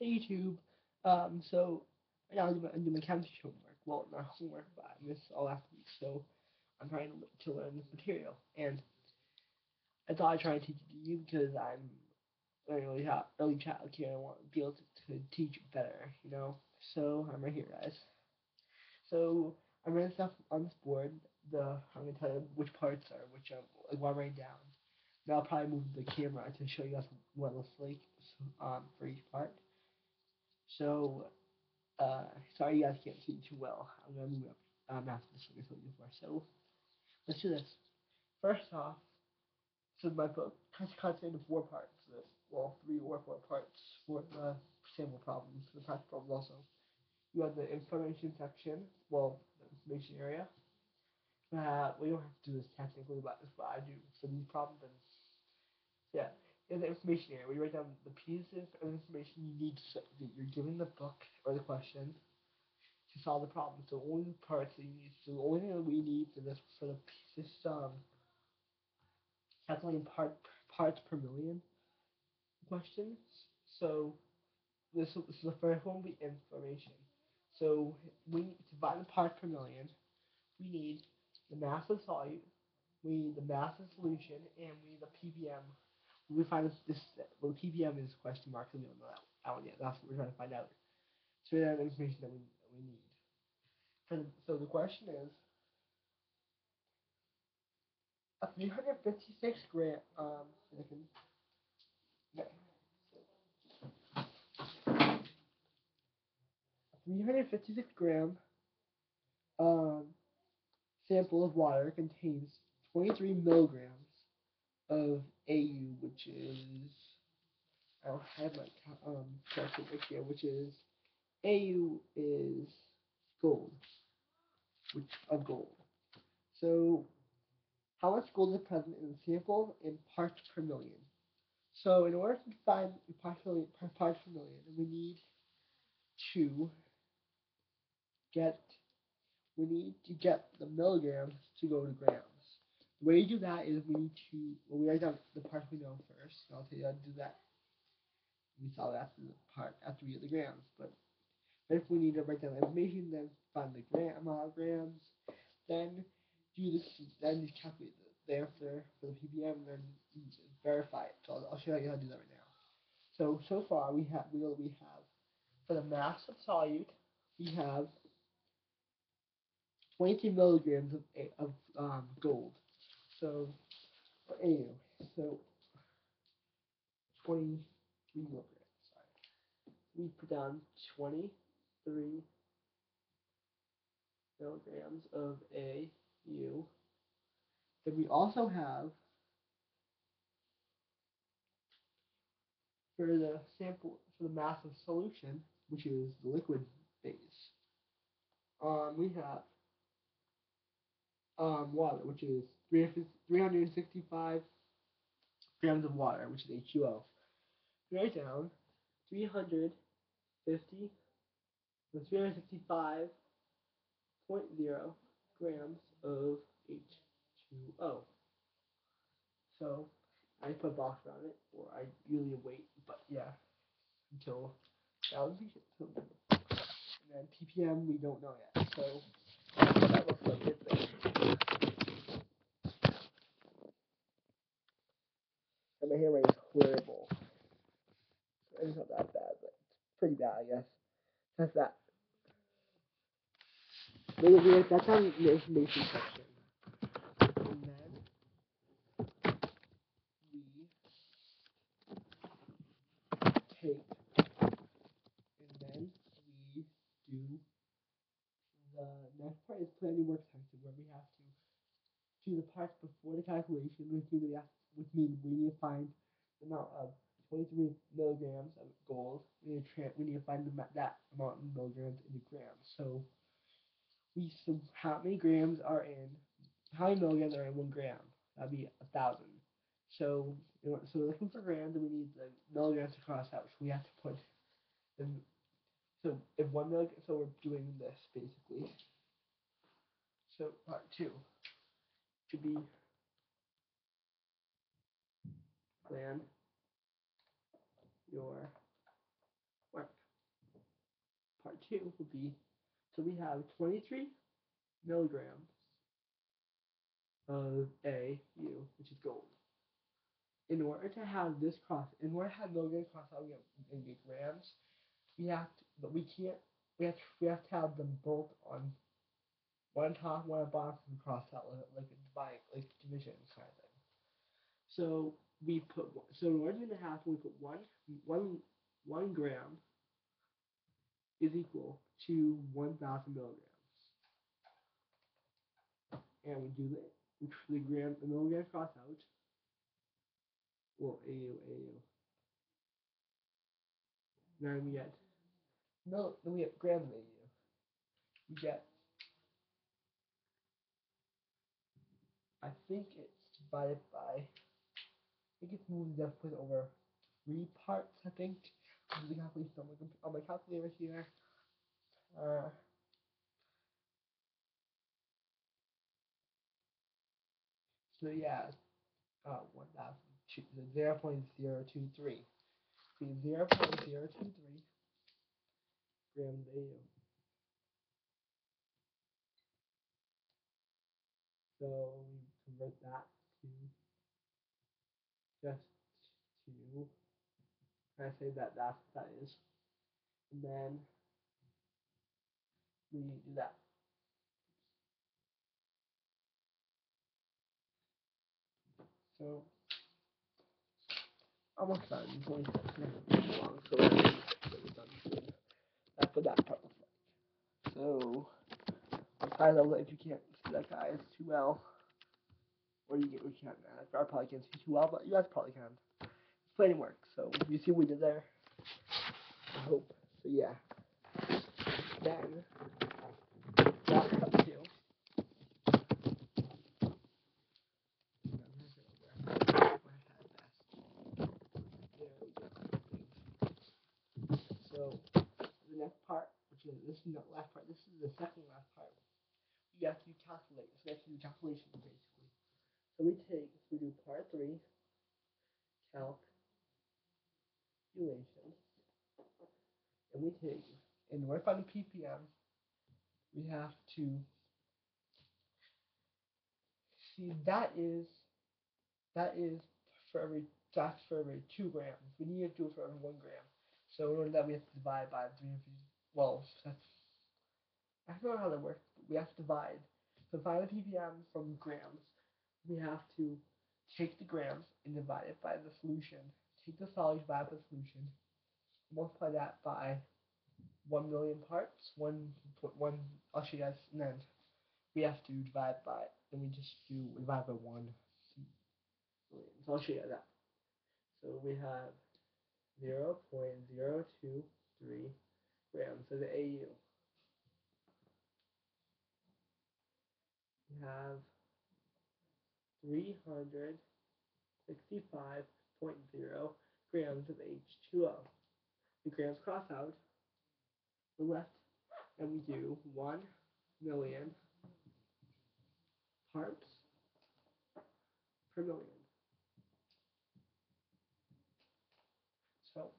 Hey YouTube. So right now I'm doing my chemistry homework. Well, not homework, but I missed all last week, so I'm trying to learn this material. And I thought I'd try and teach it to you because I'm early child care. And I want to be able to teach it better, you know. So I'm right here, guys. So I'm writing stuff on this board. I'm gonna tell you which parts are which like what I'm writing down. Now I'll probably move the camera to show you guys what it looks like for each part. So sorry you guys can't see too well. I'm gonna move up after this one before. So let's do this. First off, so my book cuts into four parts. Well, three or four parts for the sample problems, the practice problems also. You have the information section, well, the information area. We don't have to do this technically, but that's what I do for these problems. And yeah, in the information area, where you write down the pieces of information you need to, that you're given the book or the question to solve the problem. So only the parts that you need. So the only thing that we need for this calculating parts per million question. So this is the first one will be information. So we need to divide the parts per million. We need the mass of solute. We need the mass of solution, and we need the PPM. We find this well, the PPM is question mark, because we don't know that one yet. That's what we're trying to find out. So we have information that we need. So the question is, a 356 gram second. Okay. A 356 gram um sample of water contains 23 milligrams of AU, which is I'll have my calculator here, which is AU is gold, which of gold. So how much gold is present in the sample in parts per million? So in order to find parts per million, we need to get the milligrams to go to grams. The way you do that is we write down the parts we know first. I'll tell you how to do that. We saw that after we get the grams. But if we need to write down the information, then find the amount of grams, then then just calculate the answer for the PPM, and then verify it. So I'll show you how to do that right now. So far we have for the mass of solute, we have 20 milligrams of gold. So for AU, so 23 milligrams. Sorry, we put down 23 milligrams of AU. Then we also have for the sample for the mass of solution, which is the liquid phase. We have water, which is 365 grams of water, which is H2O. Write down 350, 365.0 grams of H2O. So I put a box around it, or I usually wait, but yeah, until that would be it. So, and then PPM we don't know yet. So that looks like it there. And my handwriting is horrible. It's not that bad, but it's pretty bad, I guess. That's that. That's on the information section. And then we take, and then we do the next part is planning work section, where we have to do the parts before the calculation, which means we need to find the amount of 23 milligrams of gold. We need to find that amount of milligrams into grams. So how many grams are in? How many milligrams are in 1 gram? That'd be 1,000. So we're looking for grams, and we need the milligrams to cross out, which we have to put in. So if 1 milligram, so we're doing this basically. So part two to be plan your work. 2 would be, so we have 23 milligrams of AU, which is gold. In order to have this cross, in order to have milligrams cross out and get grams, we have to, but we can't, we have to have them both on one top, one bottom, and cross out like a divide, like division kind of thing. So so in order to have, we put one gram is equal to 1,000 milligrams, and we do the milligram cross out. Well, AU. Then we get then we get grams of AU. We get, I think it's divided by, I think it's moved definitely over 3 parts, I think. The calculation on my calculator here. Uh, so yeah, 0.023. See, 0.023 grams of AU. So we convert that to just to, I say that's what that is. And then we do that. So almost done. 26 minutes long. So that's what that part looks like. So I'm sorry that if you can't see that, guys, too well, or you can't. I probably can't see too well, but you guys probably can. It's plain work. So you see what we did there. I hope. So yeah. Then that cut two. So the next part, which is this is not last part, this is the second last part. You have to calculate. So you have to do calculations basically. So we do part 3, calculation, and we take, in order to find the PPM, we have to see that is for every that's for every 2 grams. We need to do it for every 1 gram. So in order that we have to divide by 350. Well, I don't know how that works, but we have to divide. To find the ppm from grams, we have to take the grams and divide it by the solution. Take the solid, divide by the solution, multiply that by 1 million parts. One. I'll show you guys, and then we have to divide by. Then we just divide by 1 million. So I'll show you that. So we have 0.023 grams of AU. We have 365.0 grams of H2O. The grams cross out the left, and we do 1 million parts per million. So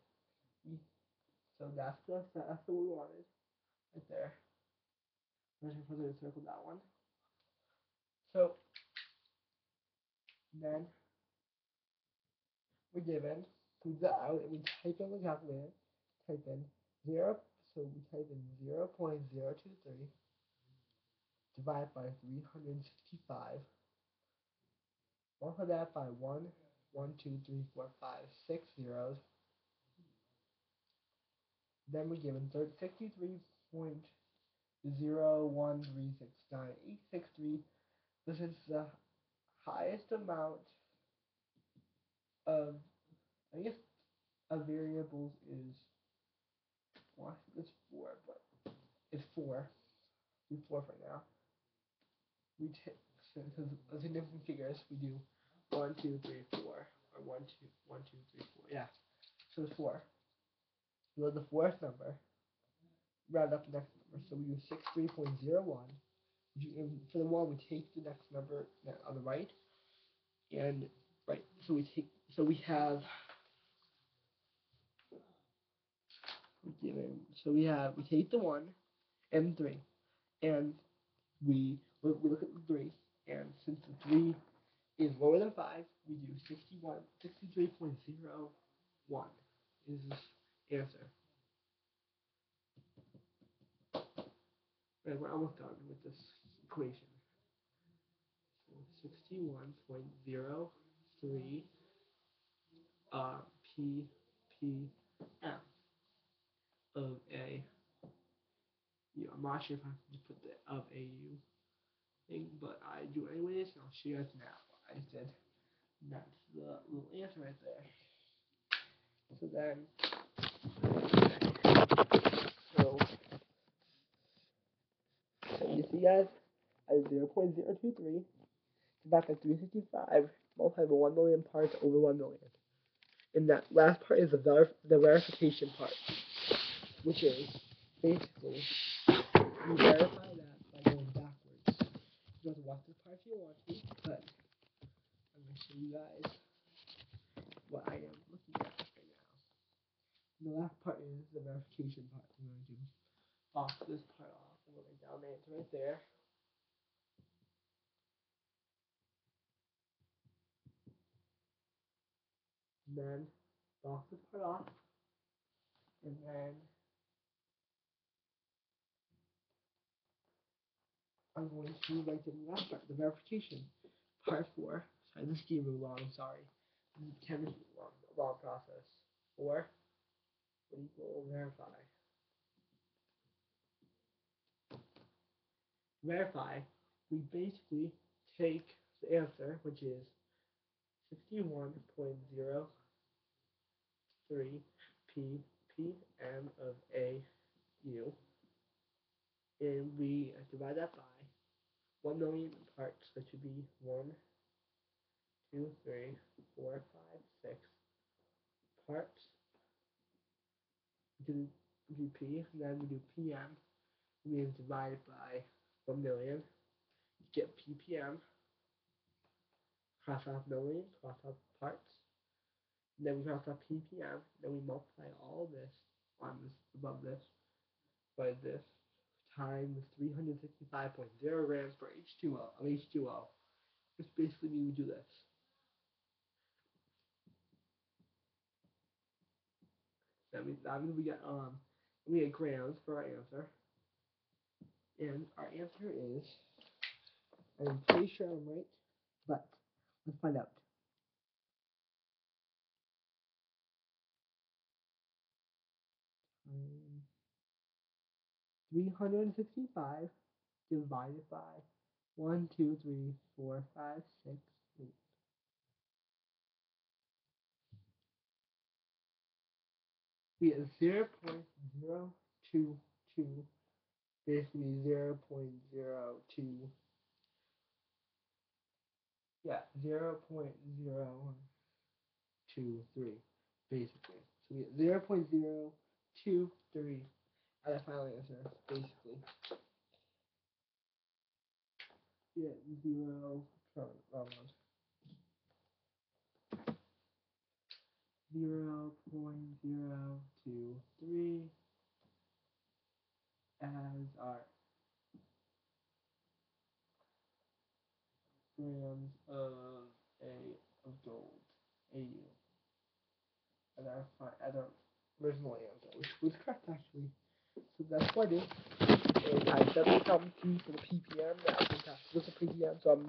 we that's what we wanted right there. I'm just going to circle that one. So then we're given, we do that out, and we type in the calculator, type in 0, so we type in 0.023 divided by 365, multiply that by 1, 2, 3, 4, 5, 6 zeros. Then we're given 63.01369,863. This is the highest amount of, I guess, of variables is, well, it's 4, but it's 4. Do 4 for now. We take, because of significant figures, we do 1, 2, 3, 4, or 1, 2, 1, 2, 3, 4. Yeah. So it's 4. So the fourth number, round up the next number. So we use 63.01. For the 1, we take the next number on the right, and so we have So we take the 1 and 3, and we look at the 3, and since the 3 is lower than 5, we do 63.01 is this answer. And we're almost done with this equation. So 61.03 uh, ppm of a U. I'm not sure if I have to put the of a U thing, but I do anyways, and I'll show you guys now what I did. And that's the little answer right there. So then, so you see guys, I have 0.023 back at 365 multiplied by 1 million parts over 1 million. And that last part is the verification part, which is basically you verify that by going backwards. You have to watch this part if you want to, but I'm going to show you guys what I am looking at right now. And the last part is the verification part. I'm going to box this part off. I'm going to write down the answer right there. And then box this part off. And then I'm going to write the last part, the verification. Part 4. Sorry, this game is long, sorry. This is chemistry long process. 4 equal verify. Verify, we basically take the answer, which is 61.03 ppm of AU, and we divide that by 1 million parts. That should be 1, 2, 3, 4, 5, 6 parts. We do P, and then we do PM. We divide by 1 million. You get ppm, cross off million, cross off parts. And then we cross off ppm. Then we multiply all this on this above this by this times 365.0 grams per H2O, which basically means we do this. That means we get grams for our answer, and our answer is, I'm pretty sure I'm right, but let's find out. 365 divided by 1, 2, 3, 4, 5, 6, 8. We get 0.022, basically 0.02, yeah, 0.023, basically. So we get 0.023 as a final answer, basically. Yeah, 0.023 as our grams of gold, AU, as our original answer, which was correct actually. So that's what I did. And I definitely come to for the PPM. That I think with the PPM, so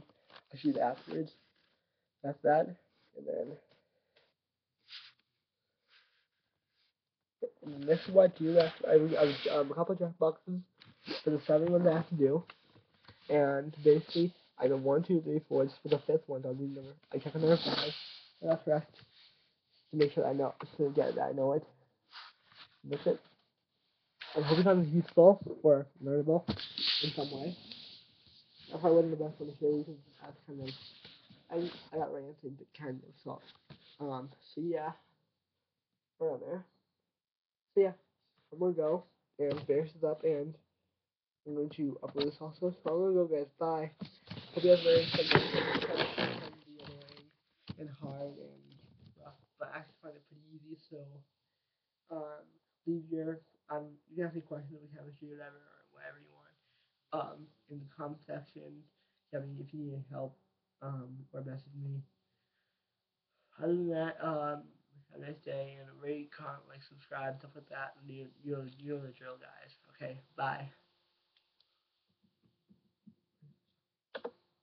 I shoot afterwards. That's that. And then this is what I do. I was a couple of draft boxes for the 7 ones I have to do. And basically, I go 1, 2, 3, 4. Just for the 5th one, I'll do number. I check on number 5. And that's rest to make sure I know. So get that I know it. And that's it. I hope you found this useful or learnable in some way. I probably wasn't the best one to show you because that's kind of I got ranted, but kind of so. So yeah, we're on there. So yeah, I'm gonna go and finish this up, and I'm going to upload this also. So I'm gonna go, guys. Bye. Hope you guys learned something. Can be annoying and hard and rough, but I actually find it pretty easy. So leave your you can ask me questions on chemistry or whatever you want in the comment section. If you need help or message me. Other than that, have a nice day and rate, comment, like, subscribe, stuff like that. You know the drill, guys. Okay, bye.